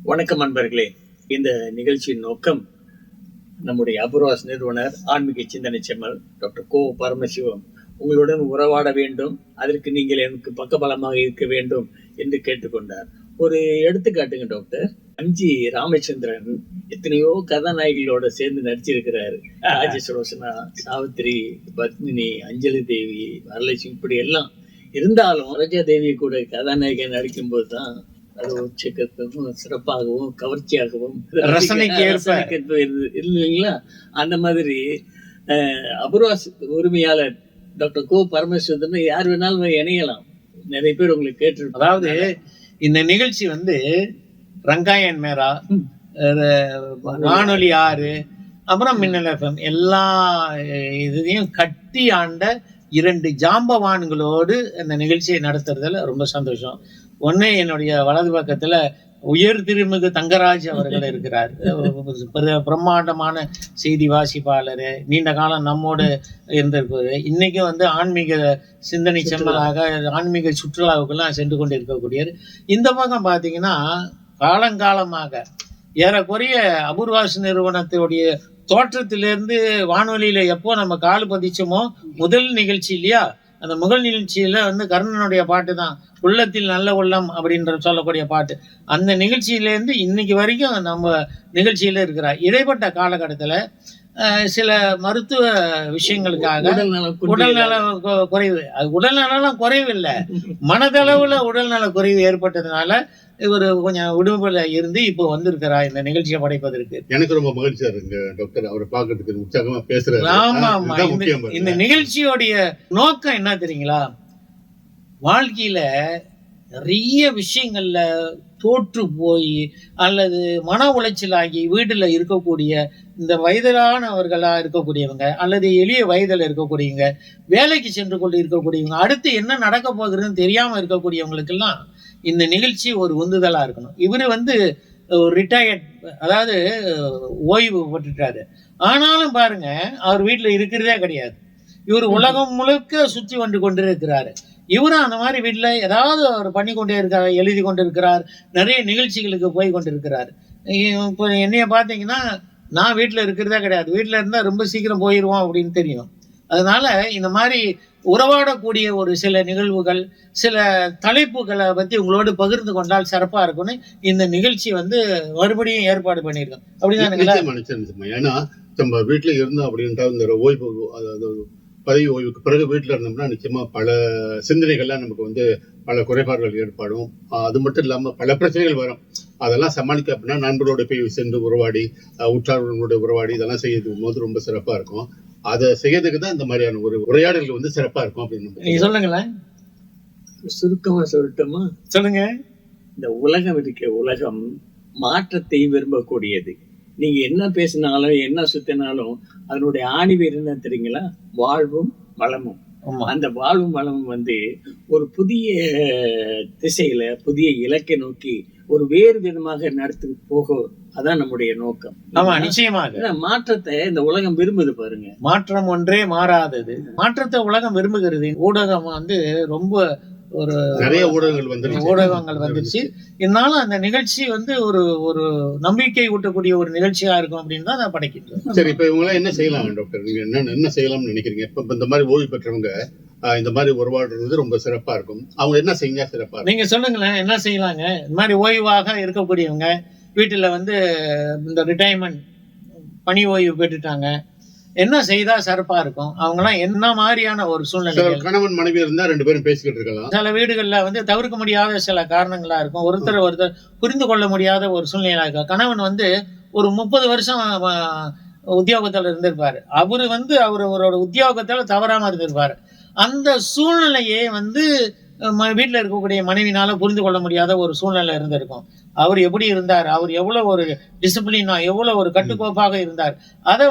வணக்கம் அன்பர்களே. இந்த நிகழ்ச்சியின் நோக்கம் நம்முடைய அபூர்வாஸ் நிறுவனர் ஆன்மீக சிந்தனை செம்மல் டாக்டர் கோ பரமசிவம் உங்களுடன் உறவாட வேண்டும், அதற்கு நீங்கள் எனக்கு பக்கபலமாக இருக்க வேண்டும் என்று கேட்டுக்கொண்டார். ஒரு எடுத்துக்காட்டுங்க டாக்டர். அஞ்சி ராமச்சந்திரன் எத்தனையோ கதாநாயகிகளோட சேர்ந்து நடிச்சிருக்கிறாரு. ராஜசுலோசனா, சாவித்திரி, பத்மினி, அஞ்சலி தேவி, வரலட்சுமி, இப்படி எல்லாம் இருந்தாலும் ரோஜா தேவி கூட கதாநாயகி நடிக்கும் போதுதான் அது உச்சக்கத்தும் சிறப்பாகவும் கவர்ச்சியாகவும் இல்லைங்களா? அந்த மாதிரி அபூர்வாஸ் உரிமையாளர் டாக்டர் கோ பரமேஸ்வரன் யார் வேணாலும் இணையலாம். நிறைய பேர் உங்களுக்கு கேட்டு, அதாவது இந்த நிகழ்ச்சி ரங்காயன் மேரா, வானொலி 6, அப்புறம் மின்னல் FM எல்லா இதையும் கட்டி ஆண்ட 2 ஜாம்பவான்களோடு அந்த நிகழ்ச்சியை நடத்துறதுல ரொம்ப சந்தோஷம். ஒன்று, என்னுடைய வலது பக்கத்துல உயர் திருமிகு தங்கராஜ் அவர்கள் இருக்கிறார். பிரம்மாண்டமான செய்தி வாசிப்பாளர், நீண்ட காலம் நம்மோடு இருந்திருப்பாரு. இன்னைக்கும் ஆன்மீக சிந்தனை செம்மலாக ஆன்மீக சுற்றுலாவுக்கெல்லாம் சென்று கொண்டு இருக்கக்கூடியவர். இந்த பக்கம் பார்த்தீங்கன்னா காலங்காலமாக ஏறக்குறைய அபூர்வாஸ் நிறுவனத்துடைய தோற்றத்திலிருந்து வானொலியில எப்போ நம்ம கால் பதிச்சோமோ முதல் நிகழ்ச்சி இல்லையா, அந்த முதல் நிகழ்ச்சியில கர்ணனுடைய பாட்டு தான் உள்ளத்தில் நல்ல உள்ளம் அப்படின்ற சொல்லக்கூடிய பாட்டு. அந்த நிகழ்ச்சியிலேருந்து இன்னைக்கு வரைக்கும் நம்ம நிகழ்ச்சியில இருக்கிறார். இடைப்பட்ட காலகட்டத்தில் சில மருத்துவ விஷயங்களுக்காக உடல்நல குறைவு, அது உடல்நலம் குறைவு இல்லை, மனதளவுல உடல்நல குறைவு ஏற்பட்டதுனால இவர் கொஞ்சம் விடுமுறையில இருந்து இப்போ வந்திருக்கிறார் இந்த நிகழ்ச்சியை படைப்பதற்கு. எனக்கு ரொம்ப மகிழ்ச்சியா இருக்கு டாக்டர், அவரை பார்க்கறதுக்கு உற்சாகமா பேசுறாரு. ஆமா ஆமா. இந்த நிகழ்ச்சியோடைய நோக்கம் என்ன தெரியுங்களா? வாழ்க்கையில நிறைய விஷயங்கள்ல தோற்று போய் அல்லது மன உளைச்சலாகி வீட்டுல இருக்கக்கூடிய இந்த வயதானவர்களா இருக்கக்கூடியவங்க அல்லது எளிய வயதுல இருக்கக்கூடியவங்க, வேலைக்கு சென்று கொண்டு இருக்கக்கூடியவங்க, அடுத்து என்ன நடக்க போகுதுன்னு தெரியாம இருக்கக்கூடியவங்களுக்கெல்லாம் இந்த நிகழ்ச்சி ஒரு உந்துதலா இருக்கணும். இவரு ரிட்டையர்ட், அதாவது ஓய்வு பெற்றுட்டாரு. ஆனாலும் பாருங்க, அவர் வீட்டுல இருக்கிறதே கிடையாது. இவர் உலகம் முழுக்க சுற்றி வந்து கொண்டிருக்கிறாரு. இவரும் அந்த மாதிரி வீட்டுல ஏதாவது அவர் பண்ணி கொண்டே இருக்கார், எழுதி கொண்டு இருக்கிறார், நிறைய நிகழ்ச்சிகளுக்கு போய் கொண்டிருக்கிறார். இப்போ என்னைய பார்த்தீங்கன்னா நான் வீட்டுல இருக்கிறதே கிடையாது. வீட்டுல இருந்தா ரொம்ப சீக்கிரம் போயிடுவோம் அப்படின்னு தெரியும். அதனால இந்த மாதிரி உறவாடக்கூடிய ஒரு சில நிகழ்வுகள், சில தலைப்புகளை பத்தி உங்களோடு பகிர்ந்து கொண்டால் சிறப்பா இருக்கும்னு இந்த நிகழ்ச்சி மறுபடியும் ஏற்பாடு பண்ணியிருக்கோம். அப்படிதான். ஏன்னா நம்ம வீட்டுல இருந்தோம் அப்படின்ட்டா இந்த ஓய்வு, அதாவது பதவி ஓய்வுக்கு பிறகு வீட்டுல இருந்தோம்னா நிச்சயமா பல சிந்தனைகள்லாம் நமக்கு பல குறைபாடுகள் ஏற்படும். அது மட்டும் இல்லாம பல பிரச்சனைகள் வரும். அதெல்லாம் சமாளிக்க அப்படின்னா நண்பரோட போய் சென்று உறவாடி, உற்றார்களோட உறவாடி இதெல்லாம் செய்யறதுக்கு போது ரொம்ப சிறப்பா இருக்கும். அதை செய்யறதுக்கு தான் இந்த மாதிரியான ஒரு உரையாடல்கள் சிறப்பா இருக்கும் அப்படின்னு நீங்க சொல்லுங்களேன். சுருக்கமா சொல்லட்டுமா? சொல்லுங்க. இந்த உலகம் உலகம் மாற்றத்தை விரும்பக்கூடியது. நீங்க என்ன பேசினாலும் என்ன சுத்தினாலும் அதனுடைய ஆணிவேர் என்ன தெரியுங்களா? வாழ்வும் வளமும். அந்த வாழ்வும் வளமும் ஒரு புதிய திசையில புதிய இலக்கை நோக்கி ஒரு வேறு விதமாக நடத்தி போகும். அதான் நம்முடைய நோக்கம். ஆமா, நிச்சயமாக. மாற்றத்தை இந்த உலகம் விரும்புது பாருங்க. மாற்றம் ஒன்றே மாறாதது. மாற்றத்தை உலகம் விரும்புகிறது. ஊடகம் ரொம்ப ஒரு நிறைய ஊடகங்கள் வந்துருச்சு. இதனால அந்த நிகழ்ச்சி ஒரு ஒரு நம்பிக்கை ஊட்டக்கூடிய ஒரு நிகழ்ச்சியா இருக்கும் அப்படின்னு தான் நான் படைக்கிறேன். சரி, இப்ப இவங்க என்ன செய்யலாம் டாக்டர்? நீங்க என்ன செய்யலாம்னு நினைக்கிறீங்க? இப்ப இந்த மாதிரி ஓய்வு பெற்றவங்க இந்த மாதிரி உருவாடுறது ரொம்ப சிறப்பா இருக்கும். அவங்க என்ன செய்ய சிறப்பா? நீங்க சொல்லுங்களேன், என்ன செய்யலாங்க? இந்த மாதிரி ஓய்வாக இருக்கக்கூடியவங்க வீட்டுல இந்த ரிட்டையர்மெண்ட் பணி ஓய்வு பெற்றுட்டாங்க, என்ன செய்தா சிறப்பா இருக்கும்? அவங்க எல்லாம் என்ன மாதிரியான ஒரு சூழ்நிலை? கணவன் மனைவி இருந்தா 2 பேரும் பேசிக்கிட்டு இருக்கலாம். சில வீடுகள்ல தவிர்க்க முடியாத சில காரணங்களா இருக்கும். ஒருத்தர் புரிந்து கொள்ள முடியாத ஒரு சூழ்நிலையா இருக்கும். கணவன் ஒரு 30 வருஷம் உத்தியோகத்துல இருந்திருப்பாரு. அவரோட உத்தியோகத்துல தவறாம இருந்திருப்பாரு. அந்த சூழ்நிலையே வீட்டுல இருக்கக்கூடிய மனைவினால புரிந்து கொள்ள முடியாத ஒரு சூழ்நிலை இருந்திருக்கும். அவர் எப்படி இருந்தார், அவர் எவ்வளவு ஒரு டிசிப்ளினா, எவ்வளவு ஒரு கட்டுக்கோப்பாக இருந்தார், அதை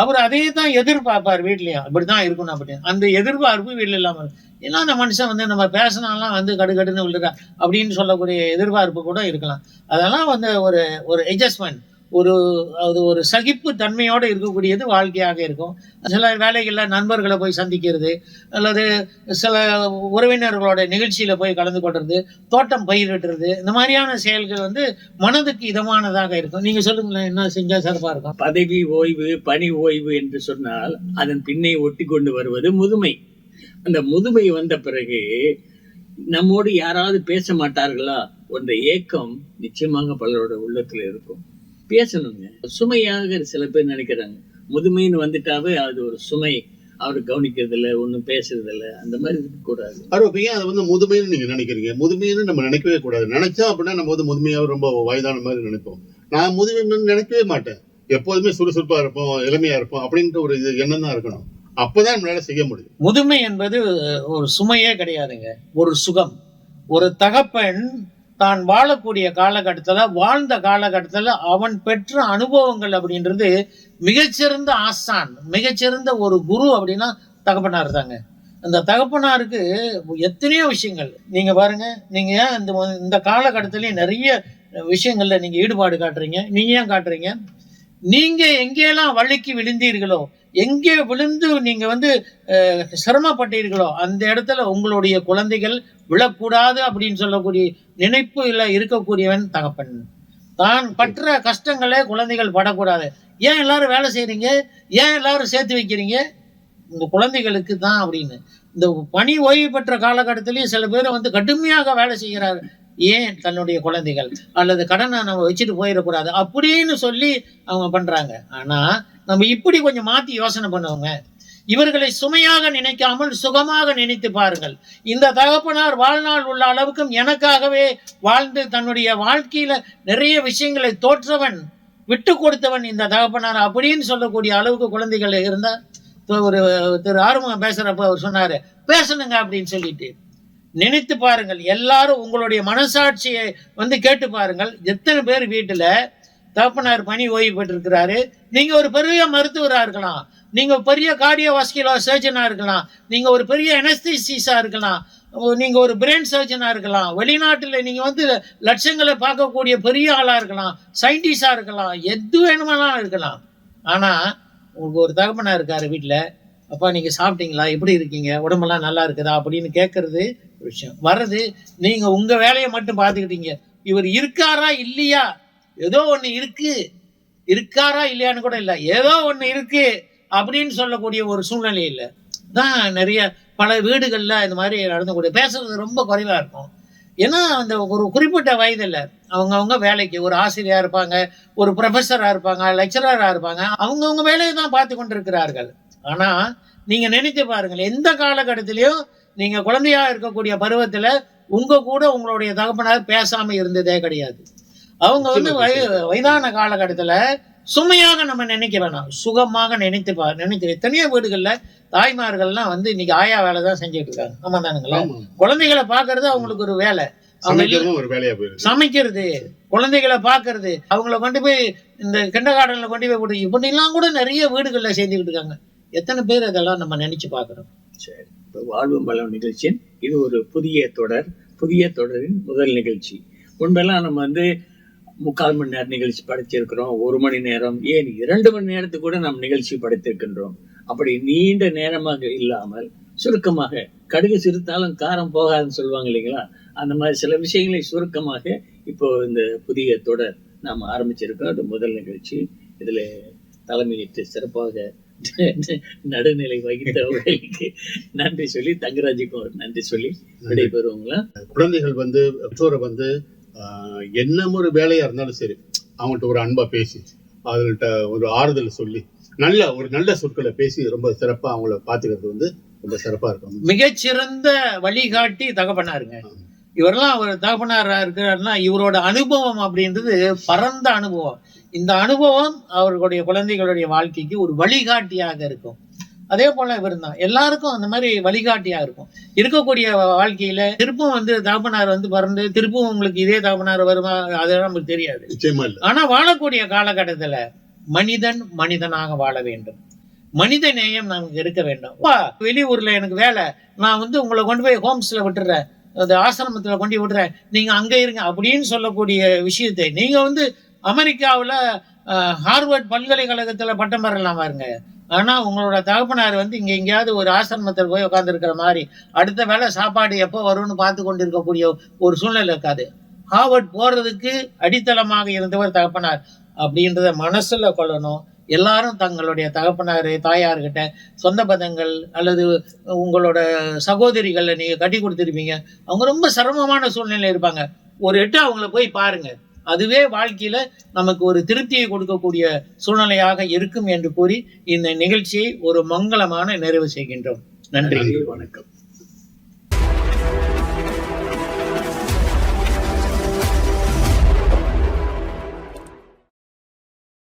அவர் அதே தான் எதிர்பார்ப்பார் வீட்லயும். இப்படிதான் இருக்கணும் அப்படின்னு. அந்த எதிர்பார்ப்பு வீட்டுல இல்லாம ஏன்னா அந்த மனுஷன் நம்ம பேசினாலாம் கடுகடுன்னு விழுறா அப்படின்னு சொல்லக்கூடிய எதிர்பார்ப்பு கூட இருக்கலாம். அதெல்லாம் ஒரு ஒரு அட்ஜஸ்ட்மெண்ட், ஒரு சகிப்பு தன்மையோடு இருக்கக்கூடியது வாழ்க்கையாக இருக்கும். சில வேலைகளில் நண்பர்களை போய் சந்திக்கிறது, அல்லது சில உறவினர்களோட நிகழ்ச்சியில் போய் கலந்து கொள்வது, தோட்டம் பயிரிடுறது, இந்த மாதிரியான செயல்கள் வந்து மனதுக்கு இதமானதாக இருக்கும். நீங்கள் சொல்லுங்களேன், என்ன செஞ்சால் சிறப்பாக இருக்கும்? பதவி ஓய்வு, பணி ஓய்வு என்று சொன்னால் அதன் பின்னே ஒட்டி கொண்டு வருவது முதுமை. அந்த முதுமை வந்த பிறகு நம்மோடு யாராவது பேச மாட்டார்களா என்ற ஏக்கம் நிச்சயமாக பலரோட உள்ளத்துல இருக்கும். பேசணுங்க. சுமையாக சில பேர் நினைக்கிறாங்க. முதுமைன்னு வந்துட்டாவே அது ஒரு சுமை, அவரு கவனிக்கிறது இல்லை, ஒன்றும் பேசுறது இல்லை, அந்த மாதிரி இருக்கக்கூடாது. ஏன் அது வந்து முதுமைன்னு நீங்க நினைக்கிறீங்க? முதுமைன்னு நம்ம நினைக்கவே கூடாது. நினைச்சா அப்படின்னா நம்ம வந்து முதுமையாக ரொம்ப வயதான மாதிரி நினைப்போம். நான் முதுமைன்னு நினைக்கவே மாட்டேன். எப்போதுமே சுறுசுறுப்பா இருப்போம், இளமையா இருப்போம் அப்படின்ற ஒரு இது எண்ணம் தான் இருக்கணும். அப்பதான் நம்மளால செய்ய முடியும். முதுமை என்பது ஒரு சுமையே கிடையாதுங்க, ஒரு சுகம். ஒரு தகப்பன் தான் வாழக்கூடிய காலகட்டத்துல, வாழ்ந்த காலகட்டத்துல அவன் பெற்ற அனுபவங்கள் அப்படின்றது மிகச்சிறந்த ஆசான், மிகச்சிறந்த ஒரு குரு அப்படின்னா தகப்பனார் தாங்க. அந்த தகப்பனாருக்கு எத்தனையோ விஷயங்கள் நீங்க பாருங்க. நீங்க ஏன் இந்த காலகட்டத்திலயும் நிறைய விஷயங்கள்ல நீங்க ஈடுபாடு காட்டுறீங்க? நீங்க ஏன் காட்டுறீங்க? நீங்க எங்கெல்லாம் வழுக்கி விழுந்தீர்களோ, எங்கே விழுந்து நீங்க வந்து சிரமப்பட்டீர்களோ, அந்த இடத்துல உங்களுடைய குழந்தைகள் விழக்கூடாது அப்படின்னு சொல்லக்கூடிய நினைப்புல இருக்கக்கூடியவன் தகப்பன். தான் பற்ற கஷ்டங்களே குழந்தைகள் படக்கூடாது. ஏன் எல்லாரும் வேலை செய்யறீங்க? ஏன் எல்லாரும் சேர்த்து வைக்கிறீங்க? உங்க குழந்தைகளுக்கு தான் அப்படின்னு. இந்த பணி ஓய்வு பெற்ற காலகட்டத்திலேயும் சில பேர் வந்து கடுமையாக வேலை செய்கிறாரு. ஏன்? தன்னுடைய குழந்தைகள் அல்லது கடனை நம்ம வச்சுட்டு போயிடக்கூடாது அப்படின்னு சொல்லி அவங்க பண்றாங்க. ஆனா நம்ம இப்படி கொஞ்சம் மாத்தி யோசனை பண்ணுவோங்க. இவர்களை சுமையாக நினைக்காமல் சுகமாக நினைத்து பாருங்கள். இந்த தகப்பனார் வாழ்நாள் உள்ள அளவுக்கும் எனக்காகவே வாழ்ந்து தன்னுடைய வாழ்க்கையில நிறைய விஷயங்களை தோற்றவன், விட்டு கொடுத்தவன் இந்த தகப்பனார் அப்படின்னு சொல்லக்கூடிய அளவுக்கு குழந்தைகள் இருந்தா, ஒரு திரு ஆறுமுகம் பேசுறப்ப அவர் சொன்னாரு, பேசணுங்க அப்படின்னு சொல்லிட்டு. நினைத்து பாருங்கள். எல்லாரும் உங்களுடைய மனசாட்சியை வந்து கேட்டு பாருங்கள். எத்தனை பேர் வீட்டுல தகப்பனார் பணி ஓய்வு பெற்றிருக்கிறாரு. நீங்க ஒரு பெரிய மருத்துவரா இருக்கலாம், நீங்க பெரிய கார்டியோவாஸ்குலர் சர்ஜனா இருக்கலாம், நீங்க ஒரு பெரிய அனஸ்தீசிஸ்டா இருக்கலாம், நீங்க ஒரு பிரெயின் சர்ஜனா இருக்கலாம், வெளிநாட்டுல நீங்க வந்து லட்சங்களை பார்க்கக்கூடிய பெரிய ஆளா இருக்கலாம், சயின்டிஸ்டா இருக்கலாம், எது வேணுமானாலும் இருக்கலாம். ஆனா உங்களுக்கு ஒரு தகப்பனா இருக்காரு வீட்டுல, அப்பா நீங்க சாப்பிட்டீங்களா, எப்படி இருக்கீங்க, உடம்பெல்லாம் நல்லா இருக்குதா அப்படின்னு கேட்கறது விஷயம். வர்றது நீங்க உங்க வேலையை மட்டும் பார்த்துக்கிட்டீங்க. இவர் இருக்காரா இல்லையா, ஏதோ ஒண்ணு இருக்கு, இருக்காரா இல்லையான்னு கூட இல்லை, ஏதோ ஒண்ணு இருக்கு அப்படின்னு சொல்லக்கூடிய ஒரு சூழ்நிலை இல்லை தான். நிறைய பல வீடுகள்ல இந்த மாதிரி நடந்தக்கூடிய பேசுறது ரொம்ப குறைவா இருக்கும். ஏன்னா அந்த ஒரு குறிப்பிட்ட வயதுல அவங்கவுங்க வேலைக்கு, ஒரு ஆசிரியரா இருப்பாங்க, ஒரு ப்ரொஃபஸரா இருப்பாங்க, லெக்சரரா இருப்பாங்க, அவங்கவுங்க வேலையை தான் பார்த்து கொண்டிருக்கிறார்கள். ஆனா நீங்க நினைத்து பாருங்கள், எந்த காலகட்டத்திலயும் நீங்க குழந்தையா இருக்கக்கூடிய பருவத்துல உங்க கூட உங்களுடைய தகப்பனார் பேசாம இருந்ததே கிடையாது. அவங்க வந்து வயதான காலகட்டத்துல சுமையாக நம்ம நினைக்க வேணாம், சுகமாக நினைத்து எத்தனையோ வீடுகள்ல தாய்மார்கள்லாம் வந்து இன்னைக்கு ஆயா வேலை தான் செஞ்சுட்டு இருக்காங்க. ஆமா தானுங்களா? குழந்தைகளை பாக்குறது அவங்களுக்கு ஒரு வேலை, சமைக்கிறது, குழந்தைகளை பாக்குறது, அவங்கள கொண்டு போய் இந்த கிண்டர்கார்டன்ல கொண்டு போய் போட்டு இப்படி எல்லாம் கூட நிறைய வீடுகள்ல செஞ்சுக்கிட்டு இருக்காங்க. எத்தனை பேர் அதெல்லாம் நம்ம நினைச்சு பாக்குறோம். சரி, வாழ்வும் பலம் நிகழ்ச்சியின் இது ஒரு புதிய தொடரின் முதல் நிகழ்ச்சி. முன்பெல்லாம் நம்ம வந்து 3/4 மணி நேரம் நிகழ்ச்சி படைச்சிருக்கிறோம், 1 மணி நேரம், ஏன் 2 மணி நேரத்துக்கு கூட நாம் நிகழ்ச்சி படைத்திருக்கின்றோம். அப்படி நீண்ட நேரமாக இல்லாமல் சுருக்கமாக, கடுகு சிறுத்தாலும் காரம் போகாதுன்னு சொல்லுவாங்க இல்லைங்களா, அந்த மாதிரி சில விஷயங்களை சுருக்கமாக இப்போ இந்த புதிய தொடர் நாம் ஆரம்பிச்சிருக்கோம். அது முதல் நிகழ்ச்சி. இதுல தலைமையேற்று சிறப்பாக நடுநிலை வகித்தவர்களுக்கு நன்றி சொல்லி, தங்கராஜுக்கும் நன்றி சொல்லி விடைபெறுவாங்களா. குழந்தைகள் வந்து பெற்றோரை வந்து என்ன ஒரு வேலையா இருந்தாலும் சரி, அவங்கள்ட்ட ஒரு அன்பா பேசி, அவங்கள்ட்ட ஒரு ஆறுதல் சொல்லி, நல்ல சொற்களை பேசி ரொம்ப சிறப்பா அவங்கள பாத்துக்கிறது வந்து ரொம்ப சிறப்பா இருக்கும். மிகச்சிறந்த வழிகாட்டி தகப்பனாருங்க. இவரெல்லாம் ஒரு தகப்பனாரா இருக்கிறாருன்னா இவரோட அனுபவம் அப்படின்றது பரந்த அனுபவம். இந்த அனுபவம் அவர்களுடைய குழந்தைகளுடைய வாழ்க்கைக்கு ஒரு வழிகாட்டியாக இருக்கும். அதே போல இவர் தான் எல்லாருக்கும் அந்த மாதிரி வழிகாட்டியா இருக்கும். இருக்கக்கூடிய வாழ்க்கையில திருப்பும் வந்து தகப்பனார் வந்து பறந்து திருப்பும் உங்களுக்கு இதே தகப்பனார் வருமா, அதெல்லாம் நமக்கு தெரியாது. ஆனா வாழக்கூடிய காலகட்டத்துல மனிதன் மனிதனாக வாழ வேண்டும், மனித நேயம் நமக்கு இருக்க வேண்டும். வெளியூர்ல எனக்கு வேலை, நான் வந்து உங்களை கொண்டு போய் ஹோம்ஸ்ல விட்டுறேன், அந்த ஆசிரமத்துல கொண்டு விட்டுறேன், நீங்க அங்க இருங்க அப்படின்னு சொல்லக்கூடிய விஷயத்தை நீங்க வந்து அமெரிக்காவில் ஹார்வர்ட் பல்கலைக்கழகத்துல பட்டம் பெறலாம் பாருங்க. ஆனா உங்களோட தகப்பனார் வந்து இங்க எங்கேயாவது ஒரு ஆசிரமத்தில் போய் உட்காந்துருக்கிற மாதிரி அடுத்த வேளை சாப்பாடு எப்போ வரும்னு பார்த்து கொண்டிருக்கக்கூடிய ஒரு சூழ்நிலை இருக்காது. ஹார்வர்ட் போறதுக்கு அடித்தளமாக இருந்தவர் தகப்பனார் அப்படின்றத மனசுல கொள்ளணும். எல்லாரும் தங்களுடைய தகப்பனார் தாயார்கிட்ட சொந்த பந்தங்கள் அல்லது உங்களோட சகோதரிகளை நீங்க கட்டி கொடுத்துருப்பீங்க, அவங்க ரொம்ப சிரமமான சூழ்நிலை இருப்பாங்க. ஒரு எட்டு அவங்கள போய் பாருங்க. அதுவே வாழ்க்கையில நமக்கு ஒரு திருப்தியை கொடுக்கக்கூடிய சூழ்நிலையாக இருக்கும் என்று கூறி இந்த நிகழ்ச்சியை ஒரு மங்களமான நிறைவு செய்கின்றோம். நன்றி. வணக்கம்.